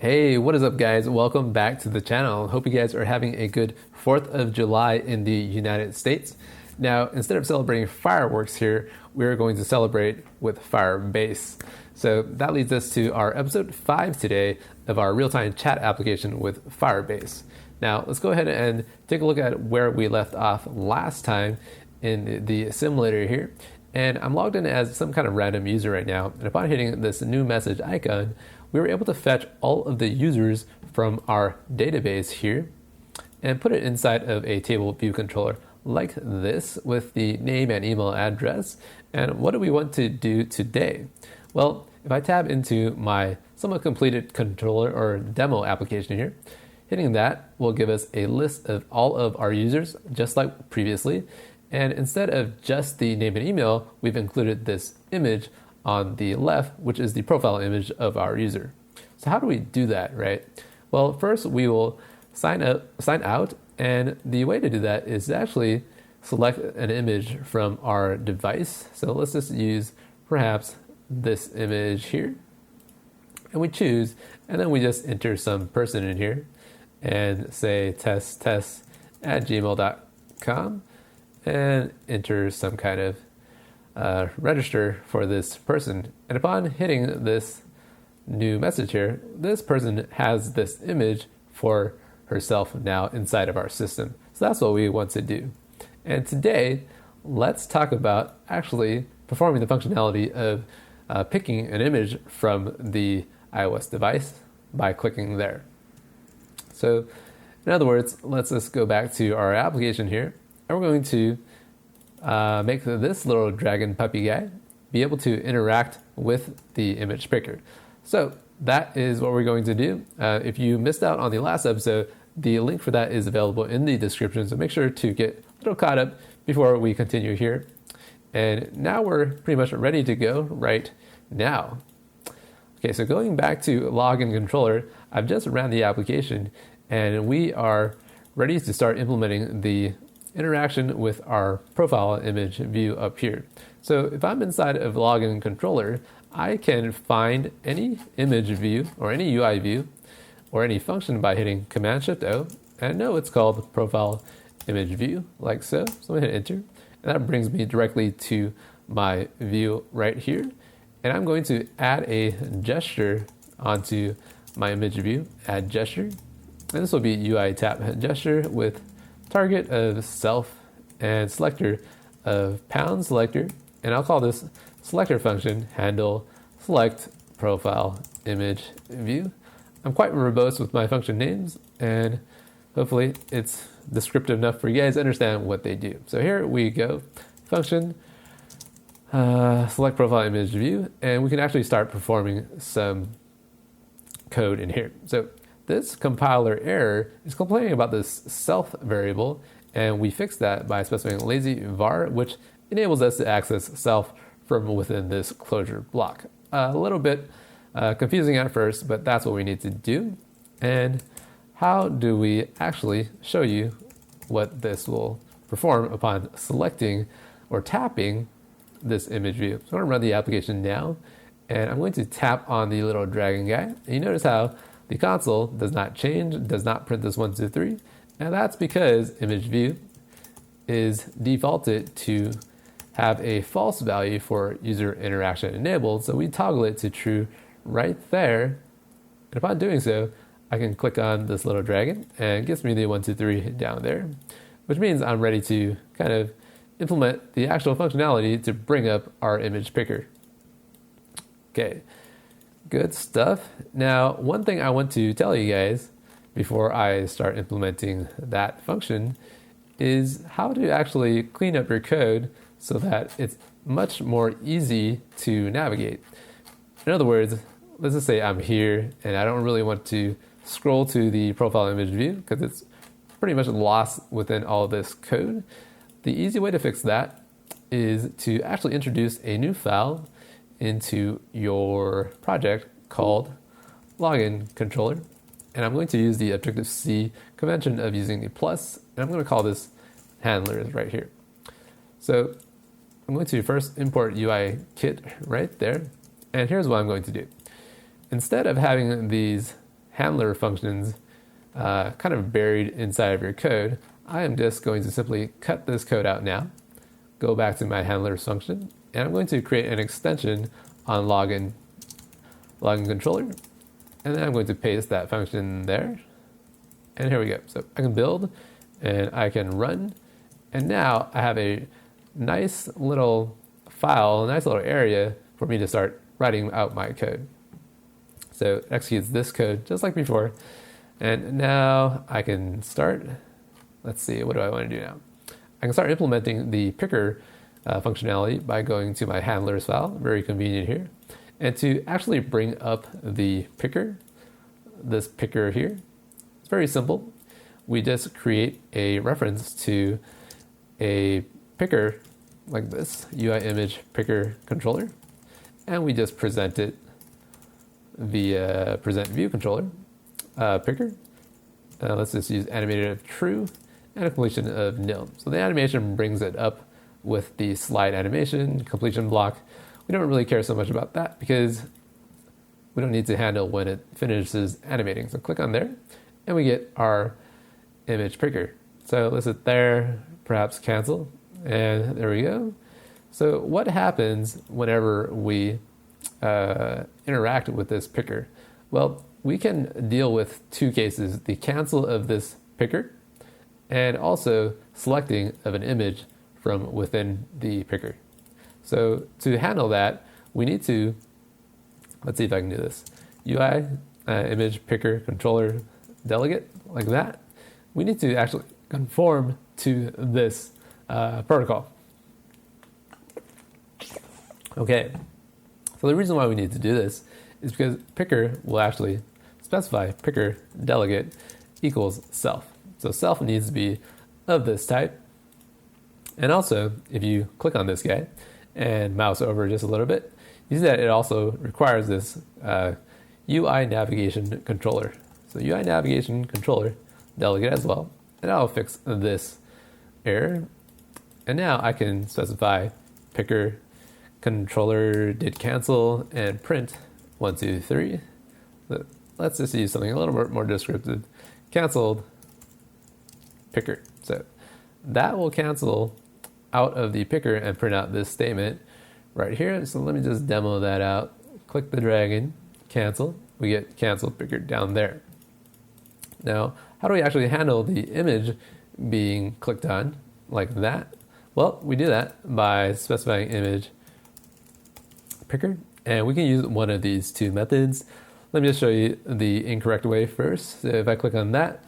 Hey, what is up guys? Welcome back to the channel. Hope you guys are having a good 4th of July in the United States. Now, instead of celebrating fireworks here, we're going to celebrate with Firebase. So that leads us to our episode 5 today of our real-time chat application with Firebase. Now, let's go ahead and take a look at where we left off last time in the simulator here. And I'm logged in as some kind of random user right now. And upon hitting this new message icon, we were able to fetch all of the users from our database here and put it inside of a table view controller like this with the name and email address. And what do we want to do today? Well, if I tab into my somewhat completed controller or demo application here, hitting that will give us a list of all of our users just like previously. And instead of just the name and email, we've included this image on the left, which is the profile image of our user. So how do we do that, right? Well, first we will sign out, and the way to do that is to actually select an image from our device. So let's just use perhaps this image here, and we choose, and then we just enter some person in here and say test@gmail.com and enter some kind of register for this person. And upon hitting this new message here, this person has this image for herself now inside of our system. So that's what we want to do. And today, let's talk about actually performing the functionality of picking an image from the iOS device by clicking there. So in other words, let's just go back to our application here, and we're going to make this little dragon puppy guy be able to interact with the image picker. So that is what we're going to do. If you missed out on the last episode, the link for that is available in the description. So make sure to get a little caught up before we continue here. And now we're pretty much ready to go right now. Okay, so going back to login controller, I've just ran the application and we are ready to start implementing the interaction with our profile image view up here. So if I'm inside of login controller, I can find any image view or any UI view or any function by hitting Command-Shift-O, and I know it's called profile image view, like so. So I'm gonna hit enter, and that brings me directly to my view right here. And I'm going to add a gesture onto my image view, add gesture, and this will be UI tap gesture with target of self and selector of pound selector, and I'll call this selector function handle select profile image view. I'm quite verbose with my function names, and hopefully it's descriptive enough for you guys to understand what they do. So here we go, function select profile image view, and we can actually start performing some code in here. So this compiler error is complaining about this self variable, and we fix that by specifying lazy var, which enables us to access self from within this closure block. A little bit confusing at first, but that's what we need to do. And how do we actually show you what this will perform upon selecting or tapping this image view? So I'm going to run the application now, and I'm going to tap on the little dragon guy. And you notice how the console does not change, does not print this 1, 2, 3, and that's because image view is defaulted to have a false value for user interaction enabled, so we toggle it to true right there. And upon doing so, I can click on this little dragon and it gets me the 1, 2, 3 down there, which means I'm ready to kind of implement the actual functionality to bring up our image picker. Okay. Good stuff. Now, one thing I want to tell you guys before I start implementing that function is how to actually clean up your code so that it's much more easy to navigate. In other words, let's just say I'm here and I don't really want to scroll to the profile image view because it's pretty much lost within all of this code. The easy way to fix that is to actually introduce a new file into your project called login controller, and I'm going to use the Objective-C convention of using the plus, and I'm going to call this handlers right here. So I'm going to first import UI kit right there, and here's what I'm going to do. Instead of having these handler functions kind of buried inside of your code, I am just going to simply cut this code out now, go back to my handlers function, and I'm going to create an extension on login controller, and then I'm going to paste that function there. And here we go. So I can build and I can run, and now I have a nice little file, a nice little area for me to start writing out my code. So it executes this code just like before. And now I can start, let's see, what do I want to do now? I can start implementing the picker functionality by going to my handlers file, very convenient here. And to actually bring up the picker, this picker here, it's very simple. We just create a reference to a picker like this, UIImagePicker controller, and we just present it via present view controller picker. Let's just use animated of true and a completion of nil. So the animation brings it up with the slide animation completion block. We don't really care so much about that because we don't need to handle when it finishes animating. So click on there and we get our image picker. So let's hit there, perhaps cancel, and there we go. So what happens whenever we interact with this picker? Well, we can deal with two cases, the cancel of this picker and also selecting of an image from within the picker. So to handle that, we need to, let's see if I can do this, UI image picker controller delegate, like that. We need to actually conform to this protocol. Okay, so the reason why we need to do this is because picker will actually specify picker delegate equals self. So self needs to be of this type. And also, if you click on this guy and mouse over just a little bit, you see that it also requires this UI navigation controller. So UI navigation controller delegate as well, and I'll fix this error. And now I can specify picker controller did cancel and print 1, 2, 3. So let's just use something a little bit more descriptive. Canceled picker. So that will cancel out of the picker and print out this statement right here. So let me just demo that out. Click the dragon, cancel. We get canceled picker down there. Now, how do we actually handle the image being clicked on like that? Well, we do that by specifying image picker, and we can use one of these two methods. Let me just show you the incorrect way first. So if I click on that,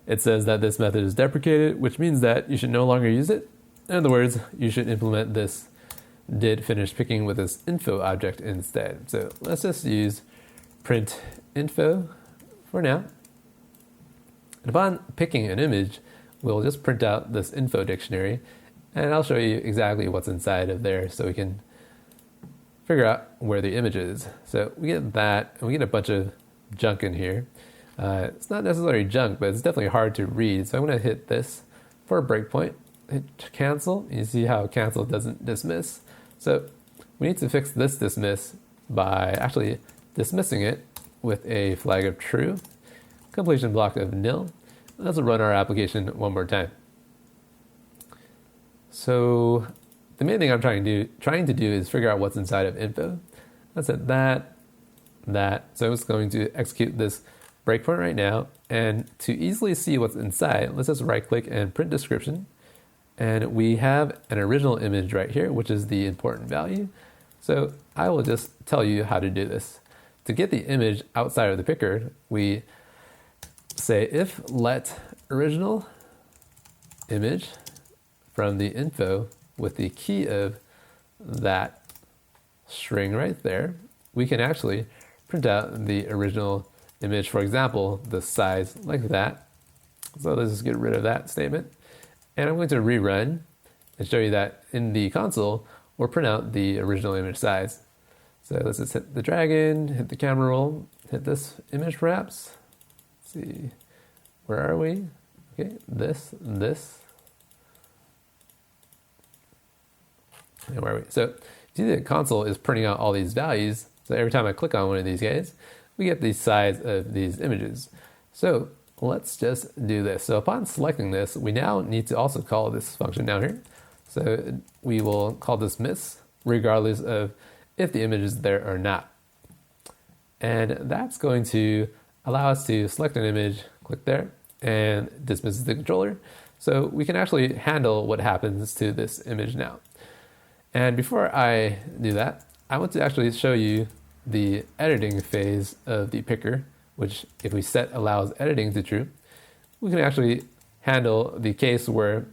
it says that this method is deprecated, which means that you should no longer use it. In other words, you should implement this did finish picking with this info object instead. So let's just use print info for now. And upon picking an image, we'll just print out this info dictionary, and I'll show you exactly what's inside of there so we can figure out where the image is. So we get that, and we get a bunch of junk in here. It's not necessarily junk, but it's definitely hard to read. So I'm going to hit this for a breakpoint, hit cancel. You see how cancel doesn't dismiss. So we need to fix this dismiss by actually dismissing it with a flag of true, completion block of nil. Let's run our application one more time. So the main thing I'm trying to do is figure out what's inside of info. Let's hit that. So it's going to execute this breakpoint right now. And to easily see what's inside, let's just right click and print description. And we have an original image right here, which is the important value. So I will just tell you how to do this. To get the image outside of the picker, we say if let original image from the info with the key of that string right there, we can actually print out the original image, for example, the size like that. So let's just get rid of that statement. And I'm going to rerun and show you that in the console, we'll print out the original image size. So let's just hit the dragon, hit the camera roll, hit this image perhaps. Let's see, where are we? Okay, this. And where are we? So you see the console is printing out all these values. So every time I click on one of these guys, we get the size of these images. So let's just do this. So upon selecting this, we now need to also call this function down here. So we will call this miss regardless of if the image is there or not. And that's going to allow us to select an image, click there, and dismisses the controller. So we can actually handle what happens to this image now. And before I do that, I want to actually show you the editing phase of the picker, which if we set allows editing to true, we can actually handle the case where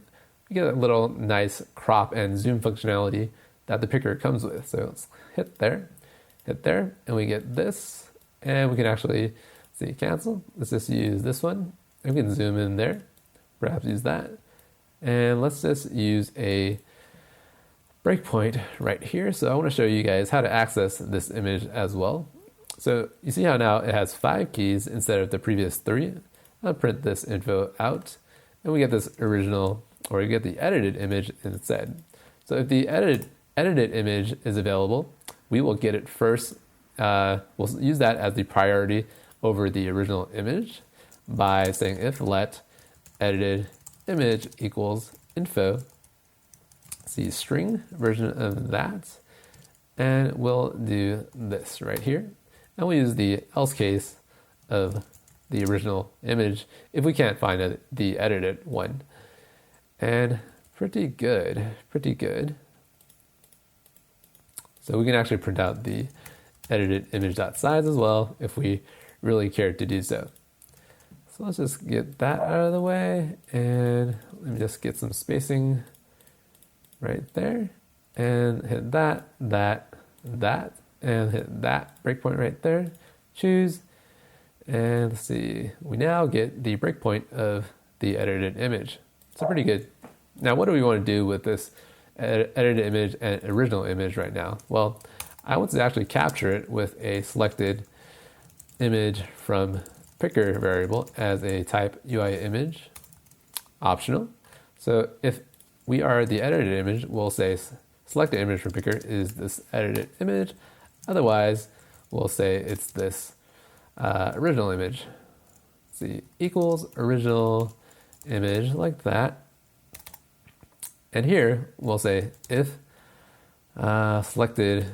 we get a little nice crop and zoom functionality that the picker comes with. So let's hit there, and we get this, and we can actually see cancel. Let's just use this one. We can zoom in there, perhaps use that. And let's just use a breakpoint right here. So I want to show you guys how to access this image as well. So you see how now it has 5 keys instead of the previous 3. I'll print this info out, and we get this original, or we get the edited image instead. So if the edited image is available, we will get it first. We'll use that as the priority over the original image by saying if let edited image equals info, see string version of that, and we'll do this right here. And we'll use the else case of the original image if we can't find the edited one. And pretty good. So we can actually print out the edited image.size as well if we really cared to do so. So let's just get that out of the way, and let me just get some spacing right there, and hit that, and hit that breakpoint right there, choose, and let's see, we now get the breakpoint of the edited image. So pretty good. Now what do we want to do with this edited image and original image right now? Well, I want to actually capture it with a selected image from picker variable as a type UIImage, optional. So if we are the edited image, we'll say selected image from picker is this edited image. Otherwise, we'll say it's this original image. Let's see, equals original image, like that. And here we'll say if selected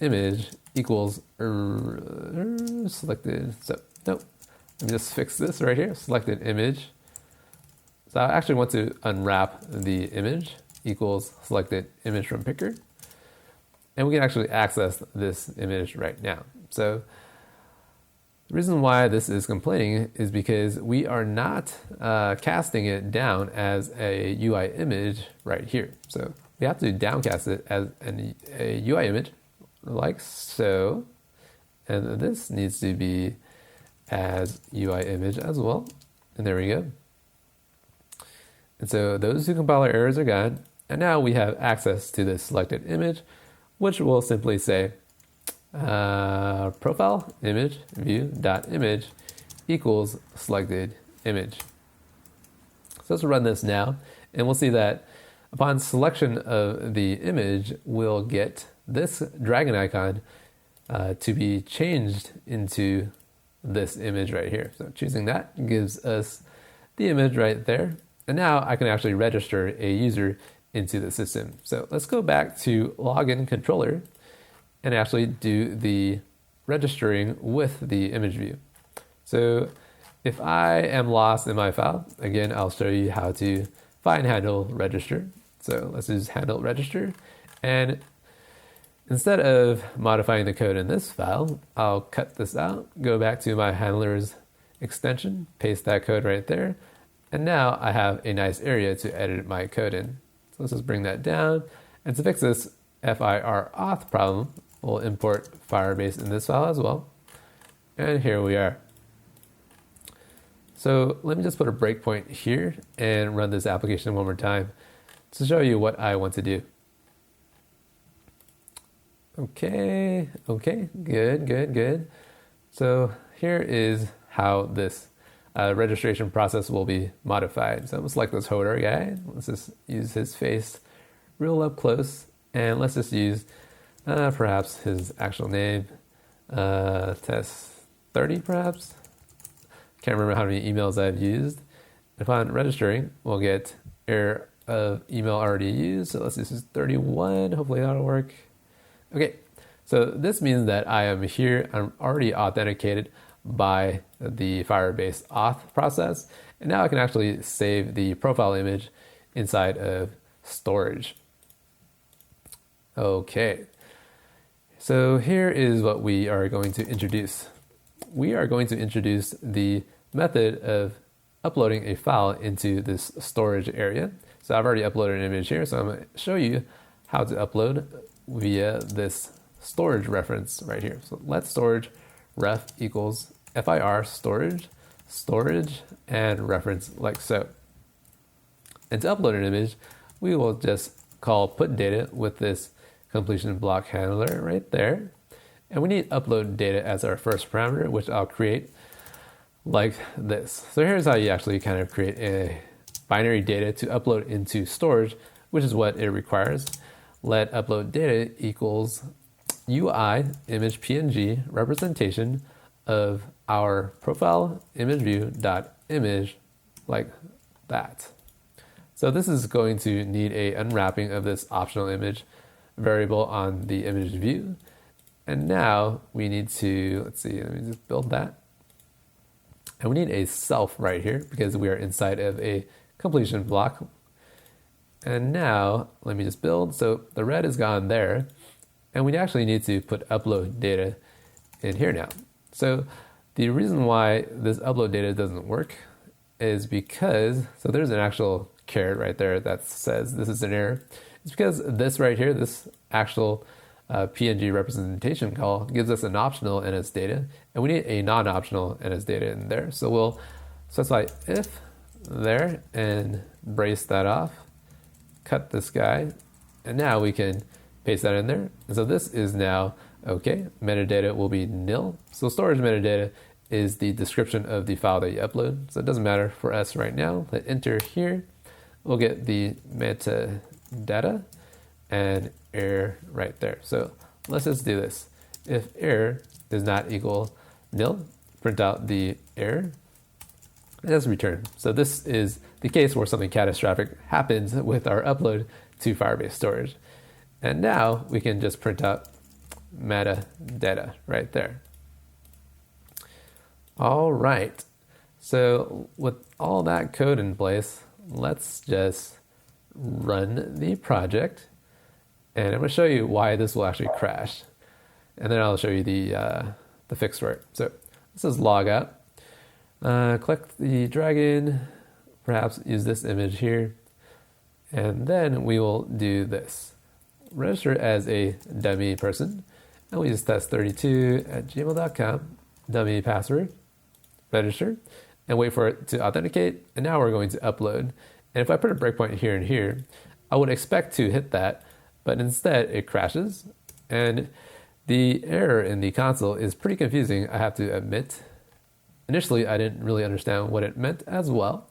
image equals selected. So nope. Let me just fix this right here. Selected image. So I actually want to unwrap the image equals selected image from picker. And we can actually access this image right now. So the reason why this is complaining is because we are not casting it down as a UI image right here. So we have to downcast it as a UI image like so. And this needs to be as UI image as well. And there we go. And so those 2 compiler errors are gone. And now we have access to this selected image, which will simply say profile image view dot image equals selected image. So let's run this now, and we'll see that upon selection of the image, we'll get this dragon icon to be changed into this image right here. So choosing that gives us the image right there. And now I can actually register a user into the system. So let's go back to login controller and actually do the registering with the image view. So if I am lost in my file, again, I'll show you how to find handle register. So let's use handle register. And instead of modifying the code in this file, I'll cut this out, go back to my handlers extension, paste that code right there. And now I have a nice area to edit my code in. So let's just bring that down. And to fix this FIR auth problem, we'll import Firebase in this file as well. And here we are. So let me just put a breakpoint here and run this application one more time to show you what I want to do. Okay, good. So here is how this registration process will be modified. So I'm gonna select this Hodor guy. Let's just use his face real up close, and let's just use perhaps his actual name. test 30 perhaps. Can't remember how many emails I've used. Upon registering, we'll get error of email already used. So let's just use 31. Hopefully that'll work. Okay, so this means that I am here. I'm already authenticated by the Firebase auth process. And now I can actually save the profile image inside of storage. Okay, so here is what we are going to introduce. We are going to introduce the method of uploading a file into this storage area. So I've already uploaded an image here, so I'm going to show you how to upload via this storage reference right here. So let storage ref equals FIR storage, and reference like so. And to upload an image, we will just call put data with this completion block handler right there. And we need upload data as our first parameter, which I'll create like this. So here's how you actually kind of create a binary data to upload into storage, which is what it requires. Let upload data equals UIImagePNG representation of our profile image view dot image like that. So this is going to need a unwrapping of this optional image variable on the image view. And now we need to, let's see, let me just build that. And we need a self right here because we are inside of a completion block. And now let me just build. So the red is gone there. And we actually need to put upload data in here now. So the reason why this upload data doesn't work is because, so there's an actual caret right there that says this is an error. It's because this right here, this actual PNG representation call gives us an optional NS data, and we need a non-optional NS data in there. So we'll specify if there and brace that off, cut this guy, and now we can paste that in there. And so this is now okay. Metadata will be nil. So storage metadata is the description of the file that you upload. So it doesn't matter for us right now. Hit enter here. We'll get the metadata and error right there. So let's just do this. If error does not equal nil, print out the error and just return. So this is the case where something catastrophic happens with our upload to Firebase Storage. And now we can just print out metadata right there. All right. So with all that code in place, let's just run the project. And I'm going to show you why this will actually crash. And then I'll show you the fix for it. So this is log out. Click the dragon, perhaps use this image here. And then we will do this. Register as a dummy person. And we use test32@gmail.com, dummy password, register, and wait for it to authenticate. And now we're going to upload. And if I put a breakpoint here and here, I would expect to hit that, but instead it crashes. And the error in the console is pretty confusing, I have to admit. Initially, I didn't really understand what it meant as well.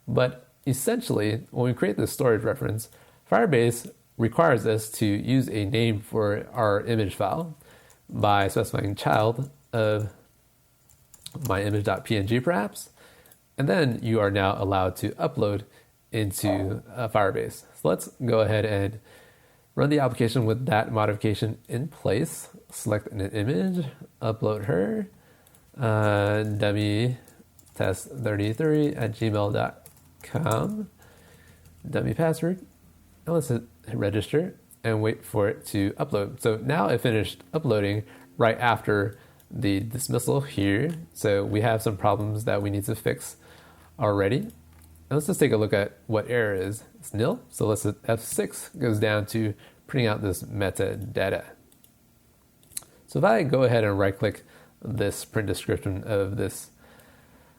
But essentially, when we create this storage reference, Firebase requires us to use a name for our image file by specifying child of my image.png perhaps. And then you are now allowed to upload into Firebase. So let's go ahead and run the application with that modification in place. Select an image, upload her, dummy test33@gmail.com, dummy password, and let's hit register and wait for it to upload. So now it finished uploading right after the dismissal here. So we have some problems that we need to fix already. And let's just take a look at what error is. It's nil. So let's hit F6 goes down to printing out this metadata. So if I go ahead and right click this print description of this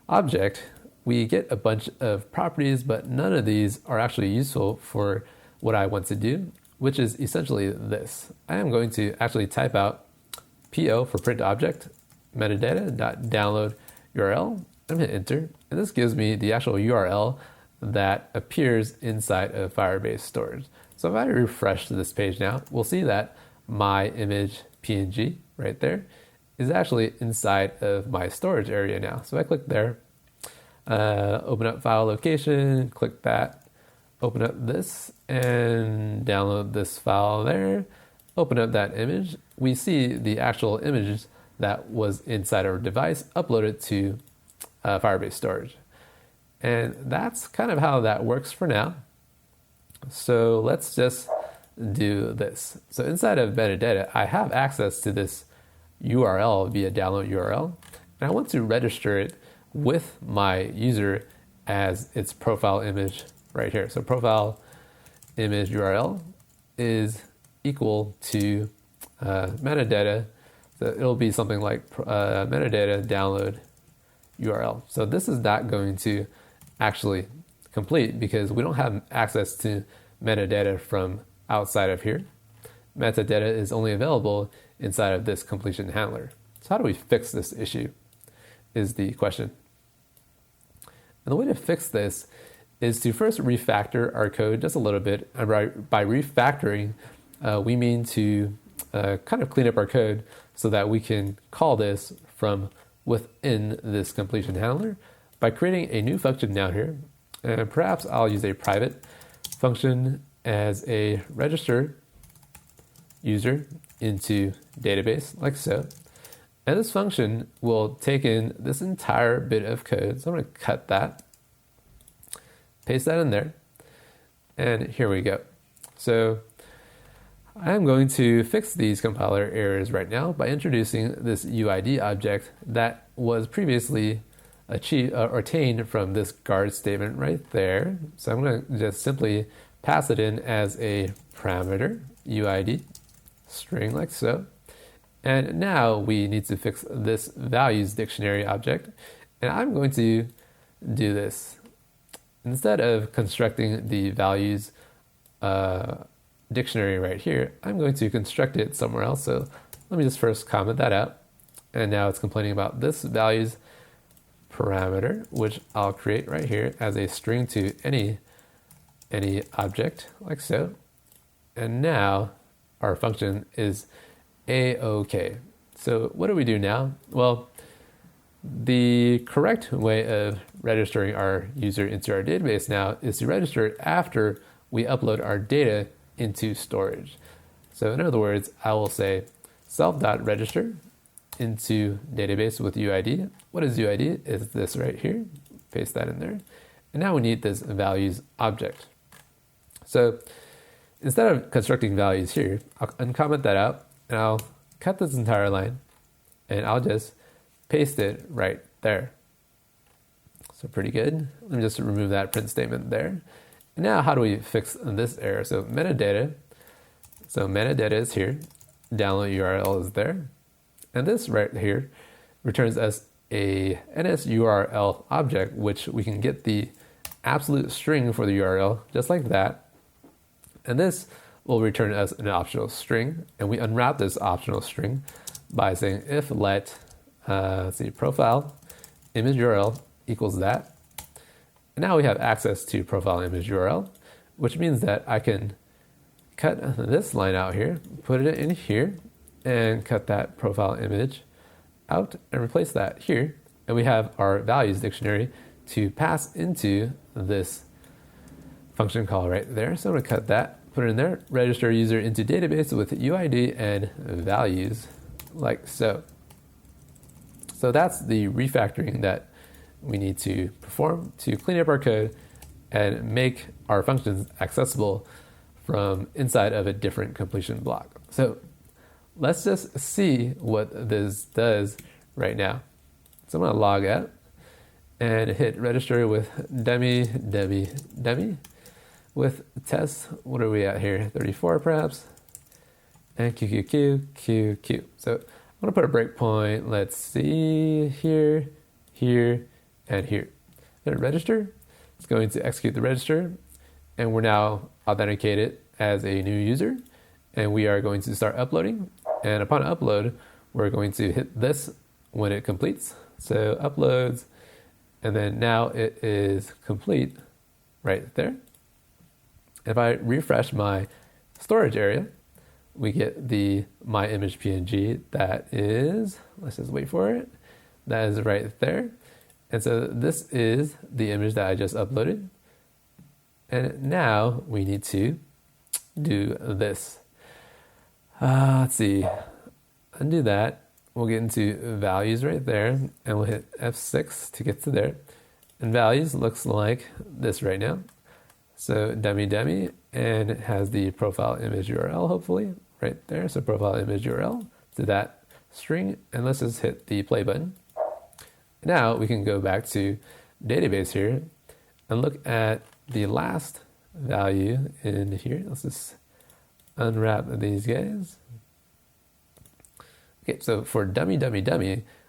object, we get a bunch of properties, but none of these are actually useful for what I want to do, which is essentially this. I am going to actually type out PO for print object, metadata.download URL. I'm going to enter, and this gives me the actual URL that appears inside of Firebase Storage. So if I refresh this page now, we'll see that my image PNG right there is actually inside of my storage area now. So I click there, open up file location, click that, open up this and download this file there, open up that image. We see the actual image that was inside our device uploaded to Firebase Storage. And that's kind of how that works for now. So let's just do this. So inside of metadata, I have access to this URL via download URL, and I want to register it with my user as its profile image right here. So profile image URL is equal to metadata. So it'll be something like metadata download URL. So this is not going to actually complete because we don't have access to metadata from outside of here. Metadata is only available inside of this completion handler. So how do we fix this issue is the question. And the way to fix this is to first refactor our code just a little bit. And by refactoring, we mean to kind of clean up our code so that we can call this from within this completion handler by creating a new function down here. And perhaps I'll use a private function as a register user into database like so. And this function will take in this entire bit of code. So I'm going to cut that, paste that in there, and here we go. So I'm going to fix these compiler errors right now by introducing this UID object that was previously obtained from this guard statement right there. So I'm going to just simply pass it in as a parameter, UID, string like so. And now we need to fix this values dictionary object. And I'm going to do this. Instead of constructing the values dictionary right here, I'm going to construct it somewhere else. So let me just first comment that out. And now it's complaining about this values parameter, which I'll create right here as a string to any object like so. And now our function is A-OK. So what do we do now? Well, the correct way of registering our user into our database now is to register it after we upload our data into storage. So in other words, I will say self.register into database with UID. What is UID? It's this right here. Paste that in there. And now we need this values object. So instead of constructing values here, I'll uncomment that out and I'll cut this entire line and I'll just paste it right there. So pretty good. Let me just remove that print statement there. And now how do we fix this error? So metadata is here, download URL is there, and this right here returns us a NSURL object, which we can get the absolute string for the URL just like that. And this will return us an optional string, and we unwrap this optional string by saying if let profile image URL equals that. And now we have access to profile image URL, which means that I can cut this line out here, put it in here, and cut that profile image out and replace that here. And we have our values dictionary to pass into this function call right there. So I'm going to cut that, put it in there, register user into database with UID and values like so. So that's the refactoring that we need to perform to clean up our code and make our functions accessible from inside of a different completion block. So let's just see what this does right now. So I'm going to log out and hit register with dummy with test. What are we at here? 34 perhaps. And QQ. So I'm going to put a breakpoint. Let's see here, and here. Hit register. It's going to execute the register, and we're now authenticated as a new user, and we are going to start uploading. And upon upload, we're going to hit this when it completes. So uploads, and then now it is complete right there. If I refresh my storage area, we get the my image PNG that is, let's just wait for it, that is right there. And so this is the image that I just uploaded. And now we need to do this. Let's see, undo that. We'll get into values right there, and we'll hit F6 to get to there. And values looks like this right now. So dummy, and it has the profile image URL, hopefully, right there. So profile image URL to that string, and let's just hit the play button. Now we can go back to database here and look at the last value in here. Let's just unwrap these guys. Okay, so for dummy,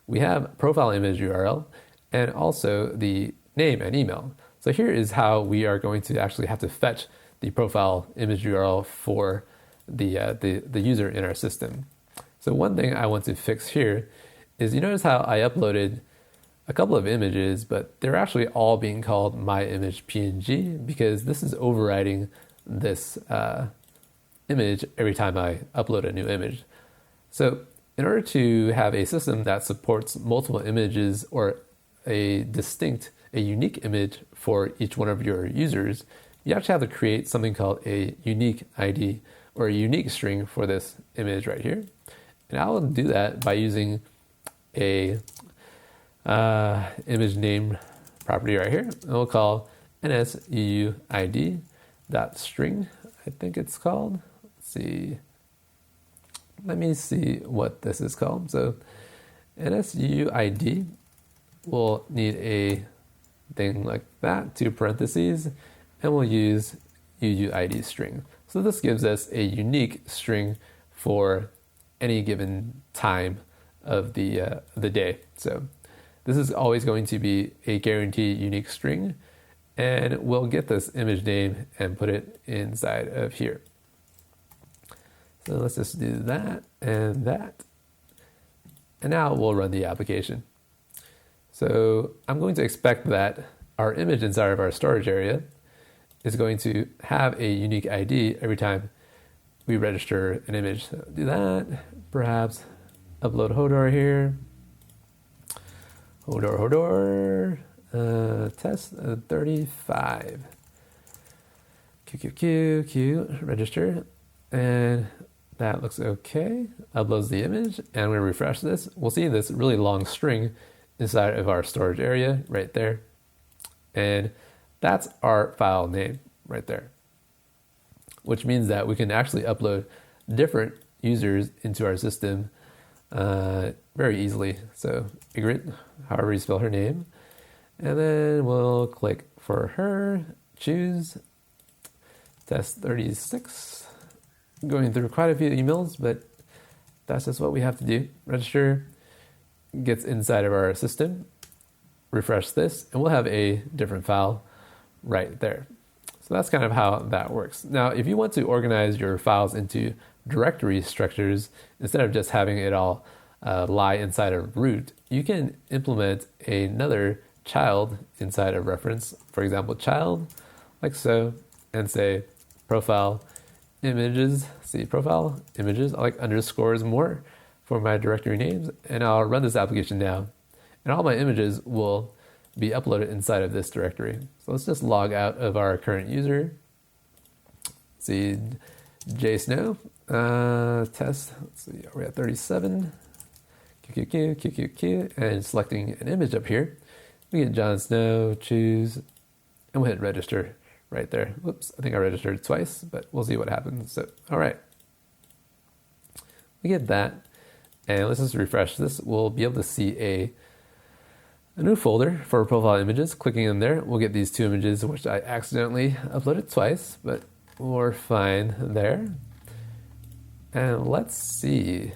we have profile image URL and also the name and email. So here is how we are going to actually have to fetch the profile image URL for the user in our system. So one thing I want to fix here is, you notice how I uploaded a couple of images, but they're actually all being called my image PNG because this is overriding this image every time I upload a new image. So in order to have a system that supports multiple images or a unique image for each one of your users, you actually have to create something called a unique ID or a unique string for this image right here. And I'll do that by using a image name property right here. And we'll call NSUUID.string, I think it's called. Let's see. Let me see what this is called. So NSUUID will need a thing like that, 2 parentheses, and we'll use UUID string. So this gives us a unique string for any given time of the day. So this is always going to be a guaranteed unique string, and we'll get this image name and put it inside of here. So let's just do that and that. And now we'll run the application. So I'm going to expect that our image inside of our storage area is going to have a unique ID every time we register an image. So do that, perhaps upload Hodor here. Hodor, test 35. Q, register. And that looks okay. Uploads the image, and we refresh this. We'll see this really long string inside of our storage area right there. And that's our file name right there, which means that we can actually upload different users into our system very easily. So Ygritte, however you spell her name, and then we'll click for her, choose, test 36. Going through quite a few emails, but that's just what we have to do. Register, gets inside of our system, refresh this, and we'll have a different file right there. So that's kind of how that works. Now, if you want to organize your files into directory structures, instead of just having it all lie inside of root, you can implement another child inside of reference. For example, child, like so, and say profile images, see profile images, I like underscores more for my directory names, and I'll run this application now, and all my images will be uploaded inside of this directory. So let's just log out of our current user. See jsnow, test, let's see, are we at 37? QQQ, and selecting an image up here. We get Jon Snow, choose, and we'll hit register right there. Whoops, I think I registered twice, but we'll see what happens. So, all right. We get that, and let's just refresh this. We'll be able to see a new folder for profile images. Clicking in there, we'll get these 2 images, which I accidentally uploaded twice, but we're fine there. And let's see.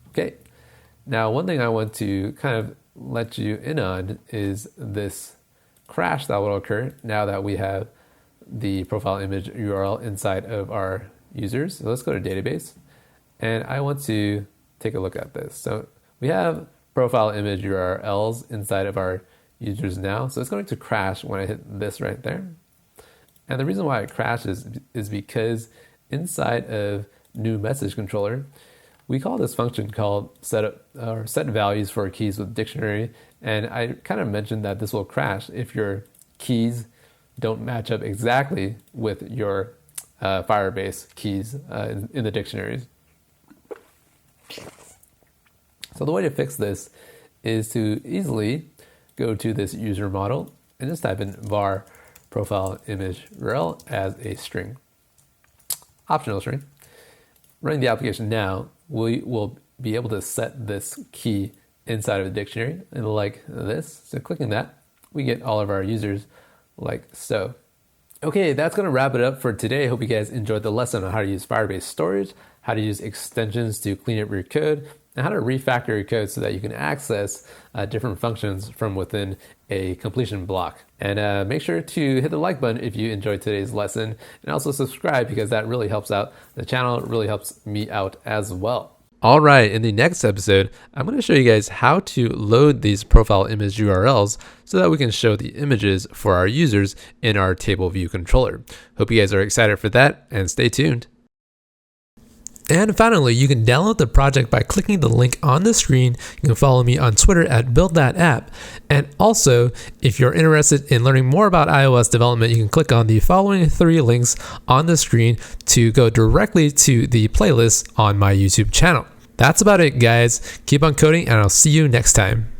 Okay, now one thing I want to kind of let you in on is this crash that will occur now that we have the profile image URL inside of our users. So let's go to database, and I want to take a look at this. So we have profile image URLs inside of our users now. So it's going to crash when I hit this right there. And the reason why it crashes is because inside of new message controller, we call this function called set values for keys with dictionary. And I kind of mentioned that this will crash if your keys don't match up exactly with your Firebase keys in the dictionaries. So the way to fix this is to easily go to this user model and just type in var profile image rel as a string, optional string. Running the application now, we will be able to set this key inside of a dictionary and like this. So clicking that, we get all of our users like so. Okay, that's going to wrap it up for today. I hope you guys enjoyed the lesson on how to use Firebase Storage, how to use extensions to clean up your code, and how to refactor your code so that you can access different functions from within a completion block. And make sure to hit the like button if you enjoyed today's lesson, and also subscribe because that really helps out the channel. It really helps me out as well. All right, in the next episode, I'm going to show you guys how to load these profile image URLs so that we can show the images for our users in our table view controller. Hope you guys are excited for that, and stay tuned. And finally, you can download the project by clicking the link on the screen. You can follow me on Twitter at build.app. And also, if you're interested in learning more about iOS development, you can click on the following 3 links on the screen to go directly to the playlist on my YouTube channel. That's about it, guys. Keep on coding, and I'll see you next time.